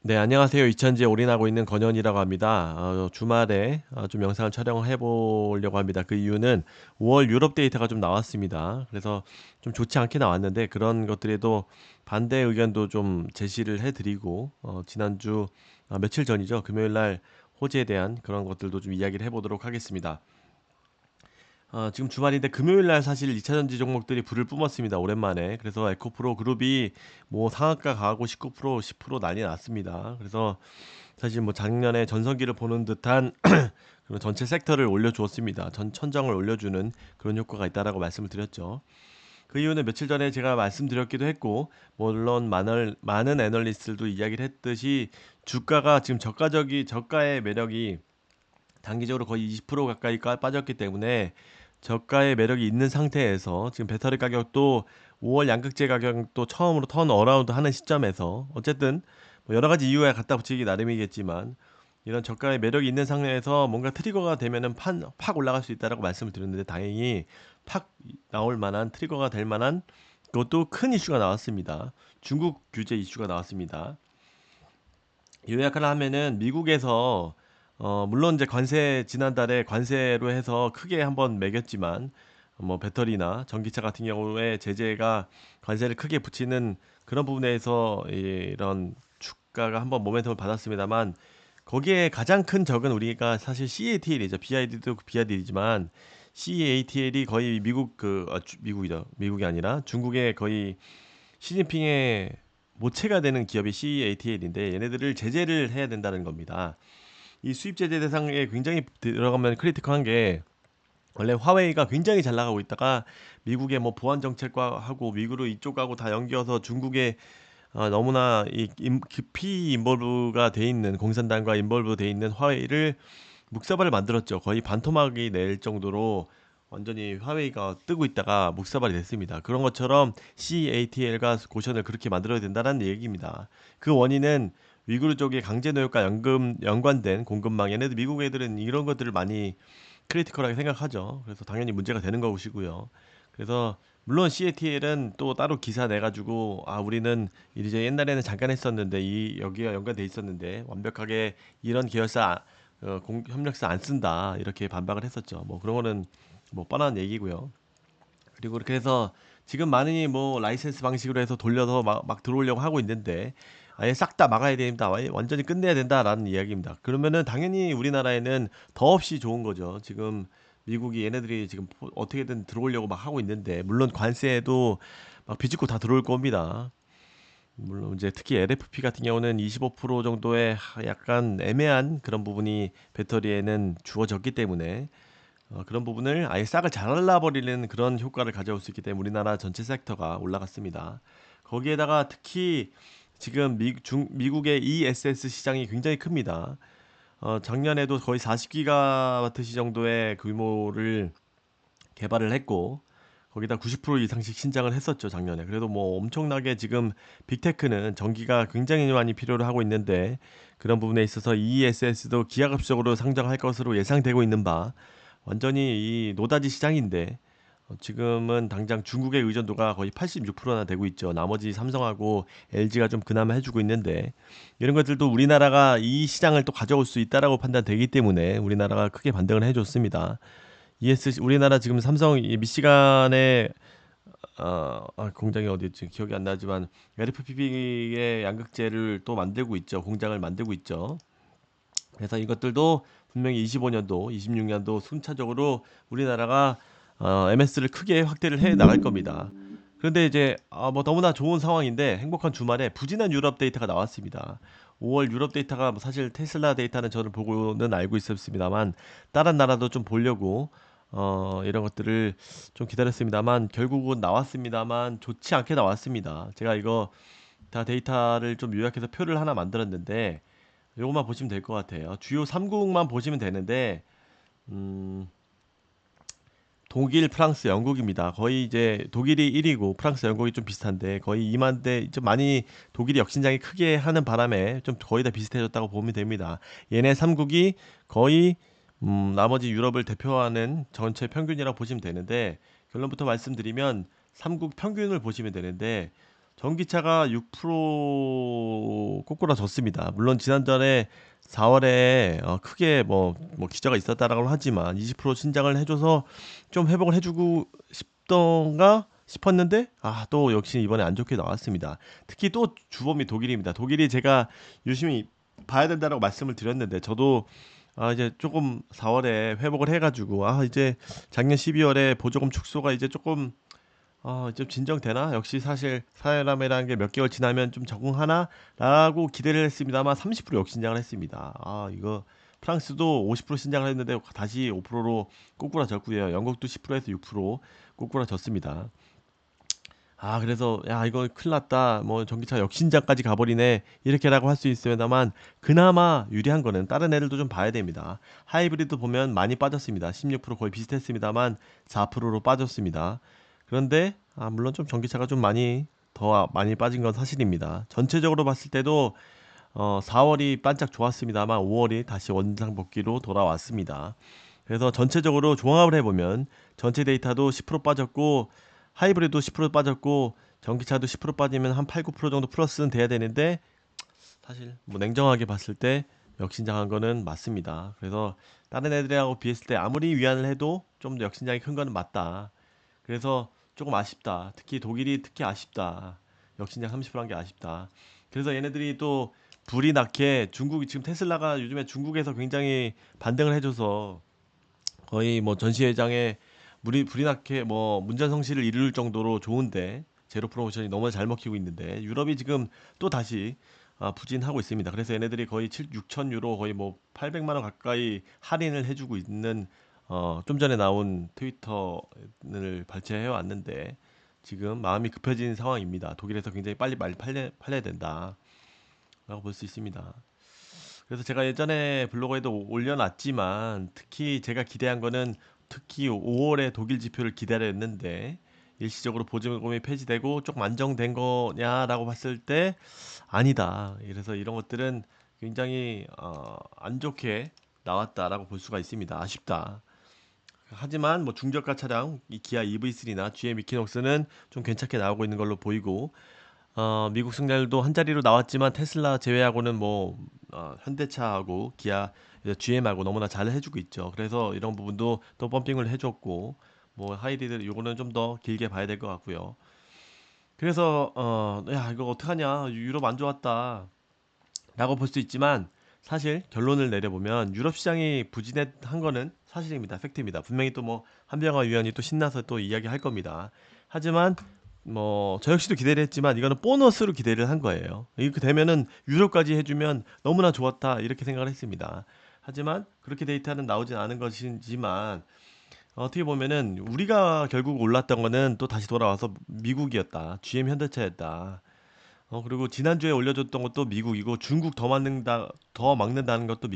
네, 안녕하세요. 이천지에 올인하고 있는 건현이라고 합니다. 주말에 좀 영상을 촬영해 보려고 합니다. 그 이유는 5월 유럽 데이터가 좀 나왔습니다. 그래서 좀 좋지 않게 나왔는데 그런 것들에도 반대 의견도 좀 제시를 해드리고 지난주 며칠 전이죠. 금요일 날 호재에 대한 그런 것들도 좀 이야기를 해보도록 하겠습니다. 지금 주말인데 금요일 날 사실 2차 전지 종목들이 불을 뿜었습니다. 오랜만에. 그래서 에코프로 그룹이 뭐 상한가 가고 19%, 10% 난리 났습니다. 그래서 사실 뭐 작년에 전성기를 보는 듯한 그런 전체 섹터를 올려주었습니다. 전 천정을 올려주는 그런 효과가 있다라고 말씀을 드렸죠. 그 이유는 며칠 전에 제가 말씀드렸기도 했고, 물론 많은 애널리스트들도 이야기를 했듯이 주가가 지금 저가의 매력이 단기적으로 거의 20% 가까이 빠졌기 때문에 저가의 매력이 있는 상태에서 지금 배터리 가격도 5월 양극재 가격도 처음으로 턴 어라운드 하는 시점에서 어쨌든 뭐 여러 가지 이유에 갖다 붙이기 나름이겠지만 이런 저가의 매력이 있는 상황에서 뭔가 트리거가 되면은 팍 올라갈 수 있다라고 말씀을 드렸는데 다행히 팍 나올 만한 트리거가 될 만한 그것도 큰 이슈가 나왔습니다. 중국 규제 이슈가 나왔습니다. 요약을 하면은 미국에서 물론 이제 관세 지난달에 관세로 해서 크게 한번 매겼지만 뭐 배터리나 전기차 같은 경우에 제재가 관세를 크게 붙이는 그런 부분에서 이런 주가가 한번 모멘텀을 받았습니다만 거기에 가장 큰 적은 우리가 사실 CATL이죠. BID도 BID이지만 CATL이 거의 미국이죠. 미국이 아니라 중국의 거의 시진핑의 모체가 되는 기업이 CATL인데 얘네들을 제재를 해야 된다는 겁니다. 이 수입 제재 대상에 굉장히 들어가면 크리티컬한 게 원래 화웨이가 굉장히 잘 나가고 있다가 미국의 뭐 보안 정책과 하고 미국으로 이쪽하고 다 연기어서 중국에 너무나 깊이 인볼브가 돼 있는 공산당과 인볼브 돼 있는 화웨이를 묵사발을 만들었죠. 거의 반토막이 낼 정도로 완전히 화웨이가 뜨고 있다가 묵사발이 됐습니다. 그런 것처럼 CATL과 고션을 그렇게 만들어야 된다는 얘기입니다. 그 원인은 위구르 쪽의 강제 노역과 연관된 공급망. 얘네들 미국 애들은 이런 것들을 많이 크리티컬하게 생각하죠. 그래서 당연히 문제가 되는 것이고요. 그래서 물론 CATL은 또 따로 기사 내가지고 우리는 이제 옛날에는 잠깐 했었는데 이 여기와 연관돼 있었는데 완벽하게 이런 계열사 협력사 안 쓴다 이렇게 반박을 했었죠. 뭐 그런 거는 뭐 뻔한 얘기고요. 그리고 그렇게 해서 지금 많이 뭐 라이센스 방식으로 해서 돌려서 막 들어오려고 하고 있는데 아예 싹 다 막아야 됩니다. 아예 완전히 끝내야 된다라는 이야기입니다. 그러면은 당연히 우리나라에는 더없이 좋은 거죠. 지금 미국이 얘네들이 지금 어떻게든 들어오려고 막 하고 있는데 물론 관세에도 막 비집고 다 들어올 겁니다. 물론 이제 특히 LFP 같은 경우는 25% 정도의 약간 애매한 그런 부분이 배터리에는 주어졌기 때문에 그런 부분을 아예 싹을 잘라버리는 그런 효과를 가져올 수 있기 때문에 우리나라 전체 섹터가 올라갔습니다. 거기에다가 특히 지금 미국의 ESS 시장이 굉장히 큽니다. 작년에도 거의 40기가와트 시 정도의 규모를 개발을 했고 거기다 90% 이상씩 신장을 했었죠 작년에. 그래도 뭐 엄청나게 지금 빅테크는 전기가 굉장히 많이 필요로 하고 있는데 그런 부분에 있어서 ESS도 기하급수적으로 상장할 것으로 예상되고 있는 바 완전히 이 노다지 시장인데 지금은 당장 중국의 의존도가 거의 86%나 되고 있죠. 나머지 삼성하고 LG가 좀 그나마 해주고 있는데 이런 것들도 우리나라가 이 시장을 또 가져올 수 있다라고 판단되기 때문에 우리나라가 크게 반등을 해줬습니다. 우리나라 지금 삼성 이 미시간에 공장이 어디였지 기억이 안 나지만 LFPB의 양극재를 또 만들고 있죠. 공장을 만들고 있죠. 그래서 이것들도 분명히 25년도, 26년도 순차적으로 우리나라가 MS를 크게 확대를 해 나갈 겁니다. 그런데 이제 뭐 너무나 좋은 상황인데 행복한 주말에 부진한 유럽 데이터가 나왔습니다. 5월 유럽 데이터가 뭐 사실 테슬라 데이터는 저는 보고는 알고 있었습니다만 다른 나라도 좀 보려고 이런 것들을 좀 기다렸습니다만 결국은 나왔습니다만 좋지 않게 나왔습니다. 제가 이거 다 데이터를 좀 요약해서 표를 하나 만들었는데 요것만 보시면 될 것 같아요. 주요 3국만 보시면 되는데 음, 독일, 프랑스, 영국입니다. 거의 이제 독일이 1위고 프랑스, 영국이 좀 비슷한데 거의 2만 대 좀 많이 독일이 역신장이 크게 하는 바람에 좀 거의 다 비슷해졌다고 보면 됩니다. 얘네 3국이 거의 나머지 유럽을 대표하는 전체 평균이라고 보시면 되는데 결론부터 말씀드리면 3국 평균을 보시면 되는데 전기차가 6% 꼬꾸라졌습니다. 물론 지난달에 4월에 크게 뭐 기저가 있었다라고 하지만 20% 신장을 해줘서 좀 회복을 해주고 싶던가 싶었는데 또 역시 이번에 안 좋게 나왔습니다. 특히 또 주범이 독일입니다. 독일이 제가 유심히 봐야 된다라고 말씀을 드렸는데 저도 이제 조금 4월에 회복을 해가지고 이제 작년 12월에 보조금 축소가 이제 조금 좀 진정되나? 역시 사실 사람이라는 게 몇 개월 지나면 좀 적응하나라고 기대를 했습니다만 30% 역신장을 했습니다. 이거 프랑스도 50% 신장을 했는데 다시 5%로 꼬꾸라졌고요. 영국도 10%에서 6% 꼬꾸라졌습니다. 그래서 야 이거 큰일 났다. 뭐 전기차 역신장까지 가버리네. 이렇게라고 할 수 있습니다만 그나마 유리한 거는 다른 애들도 좀 봐야 됩니다. 하이브리드 보면 많이 빠졌습니다. 16% 거의 비슷했습니다만 4%로 빠졌습니다. 그런데 물론 좀 전기차가 좀 더 많이 빠진 건 사실입니다. 전체적으로 봤을 때도 4월이 반짝 좋았습니다만 5월이 다시 원상복귀로 돌아왔습니다. 그래서 전체적으로 종합을 해보면 전체 데이터도 10% 빠졌고 하이브리드도 10% 빠졌고 전기차도 10% 빠지면 한 8, 9% 정도 플러스는 돼야 되는데 사실 뭐 냉정하게 봤을 때 역신장한 거는 맞습니다. 그래서 다른 애들하고 비했을 때 아무리 위안을 해도 좀 더 역신장이 큰 거는 맞다. 그래서 조금 아쉽다. 특히 독일이 특히 아쉽다. 역신장 30%한 게 아쉽다. 그래서 얘네들이 또 불이 나게 중국이 지금 테슬라가 요즘에 중국에서 굉장히 반등을 해줘서 거의 뭐 전시회장에 불이 나게 뭐 문전성시를 이룰 정도로 좋은데 제로 프로모션이 너무 잘 먹히고 있는데 유럽이 지금 또 다시 부진하고 있습니다. 그래서 얘네들이 거의 6천 유로 거의 뭐 800만 원 가까이 할인을 해주고 있는 좀 전에 나온 트위터를 발췌해 왔는데 지금 마음이 급해진 상황입니다. 독일에서 굉장히 빨리 팔려야 된다라고 볼 수 있습니다. 그래서 제가 예전에 블로그에도 올려놨지만 특히 제가 기대한 거는 특히 5월에 독일 지표를 기다렸는데 일시적으로 보조금이 폐지되고 조금 안정된 거냐라고 봤을 때 아니다. 그래서 이런 것들은 굉장히 안 좋게 나왔다라고 볼 수가 있습니다. 아쉽다. 하지만 뭐 중저가 차량 이 기아 EV3나 GM 이퀴녹스는 좀 괜찮게 나오고 있는 걸로 보이고 미국 승자들도 한 자리로 나왔지만 테슬라 제외하고는 뭐 현대차하고 기아, GM하고 너무나 잘 해주고 있죠. 그래서 이런 부분도 또 펌핑을 해줬고 뭐 하이리드 요거는 좀 더 길게 봐야 될 것 같고요. 그래서 야 이거 어떡하냐 유럽 안 좋았다 라고 볼 수 있지만 사실 결론을 내려보면 유럽 시장이 부진한 거는 사실입니다. 팩트입니다. 분명히 또 뭐 한병화 위원이 또 신나서 또 이야기할 겁니다. 하지만 뭐 저 역시도 기대를 했지만 이거는 보너스로 기대를 한 거예요. 이렇게 되면은 유럽까지 해주면 너무나 좋았다 이렇게 생각을 했습니다. 하지만 그렇게 데이터는 나오진 않은 것이지만 어떻게 보면은 우리가 결국 올랐던 거는 또 다시 돌아와서 미국이었다. GM 현대차였다. 그리고 지난주에 올려줬던 것도 미국이고 중국 더 막는다는 것도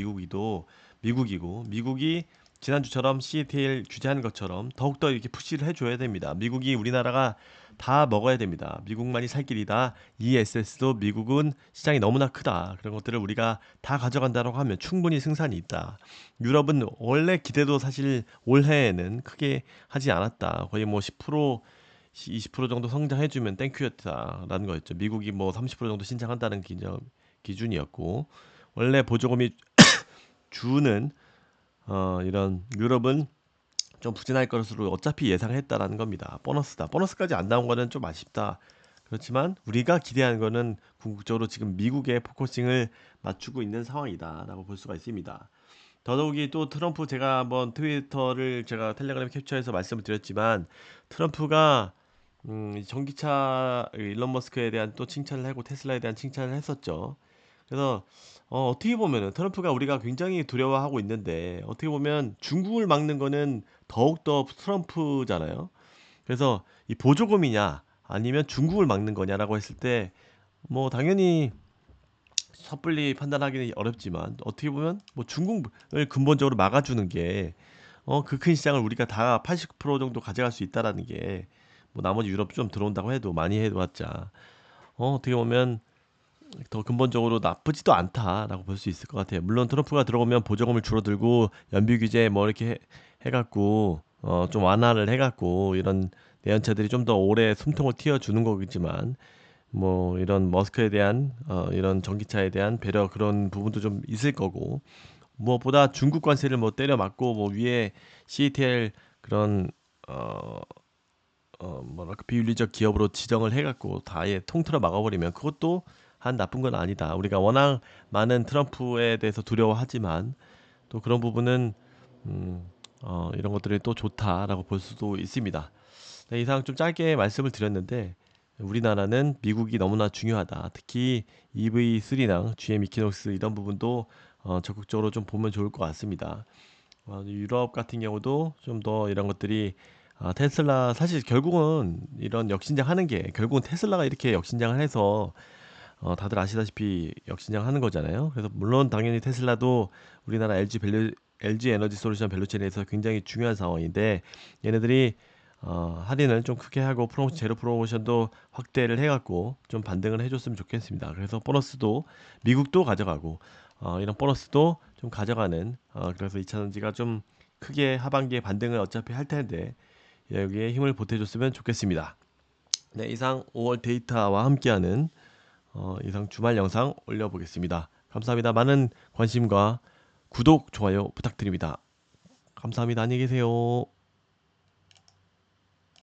미국이고 미국이 지난주처럼 CATL 규제하는 것처럼 더욱더 이렇게 푸시를 해줘야 됩니다. 미국이 우리나라가 다 먹어야 됩니다. 미국만이 살 길이다. ESS도 미국은 시장이 너무나 크다. 그런 것들을 우리가 다 가져간다고 하면 충분히 승산이 있다. 유럽은 원래 기대도 사실 올해에는 크게 하지 않았다. 거의 뭐 10% 20% 정도 성장해주면 땡큐였다라는 거였죠. 미국이 뭐 30% 정도 신장한다는 기준이었고 원래 보조금이 주는 이런 유럽은 좀 부진할 것으로 어차피 예상했다라는 겁니다. 보너스다. 보너스까지 안 나온 거는 좀 아쉽다. 그렇지만 우리가 기대하는 거는 궁극적으로 지금 미국의 포커싱을 맞추고 있는 상황이다라고 볼 수가 있습니다. 더더욱이 또 트럼프 제가 한번 트위터를 제가 텔레그램 캡처해서 말씀을 드렸지만 트럼프가 전기차 일론 머스크에 대한 또 칭찬을 하고 테슬라에 대한 칭찬을 했었죠. 그래서 어떻게 보면은 트럼프가 우리가 굉장히 두려워하고 있는데 어떻게 보면 중국을 막는 거는 더욱더 트럼프잖아요. 그래서 이 보조금이냐 아니면 중국을 막는 거냐라고 했을 때 뭐 당연히 섣불리 판단하기는 어렵지만 어떻게 보면 뭐 중국을 근본적으로 막아주는 게 그 큰 시장을 우리가 다 80% 정도 가져갈 수 있다라는 게 뭐 나머지 유럽 좀 들어온다고 해도 많이 해봤자 어떻게 보면 더 근본적으로 나쁘지도 않다라고 볼 수 있을 것 같아요. 물론 트럼프가 들어오면 보조금을 줄어들고 연비 규제 뭐 이렇게 해갖고 좀 완화를 해갖고 이런 내연차들이 좀 더 오래 숨통을 틔워주는 거겠지만 뭐 이런 머스크에 대한 이런 전기차에 대한 배려 그런 부분도 좀 있을 거고 무엇보다 중국 관세를 뭐 때려 맞고 뭐 위에 CATL 그런 어 뭐랄까 비윤리적 기업으로 지정을 해갖고 다 아예 통틀어 막아버리면 그것도 한 나쁜 건 아니다. 우리가 워낙 많은 트럼프에 대해서 두려워하지만 또 그런 부분은 음, 이런 것들이 또 좋다라고 볼 수도 있습니다. 네, 이상 좀 짧게 말씀을 드렸는데 우리나라는 미국이 너무나 중요하다. 특히 EV3랑 GM 이퀴녹스 이런 부분도 적극적으로 좀 보면 좋을 것 같습니다. 유럽 같은 경우도 좀 더 이런 것들이 테슬라 사실 결국은 이런 역신장 하는 게 결국은 테슬라가 이렇게 역신장을 해서 다들 아시다시피 역신장 하는 거잖아요. 그래서 물론 당연히 테슬라도 우리나라 LG 에너지 솔루션 밸류체인에서 굉장히 중요한 상황인데 얘네들이 할인을 좀 크게 하고 제로 프로모션도 확대를 해갖고 좀 반등을 해줬으면 좋겠습니다. 그래서 보너스도 미국도 가져가고 이런 보너스도 좀 가져가는 그래서 2차전지가 좀 크게 하반기에 반등을 어차피 할 텐데 여기에 힘을 보태줬으면 좋겠습니다. 네, 이상 5월 데이터와 함께하는 이상 주말 영상 올려보겠습니다. 감사합니다. 많은 관심과 구독, 좋아요 부탁드립니다. 감사합니다. 안녕히 계세요.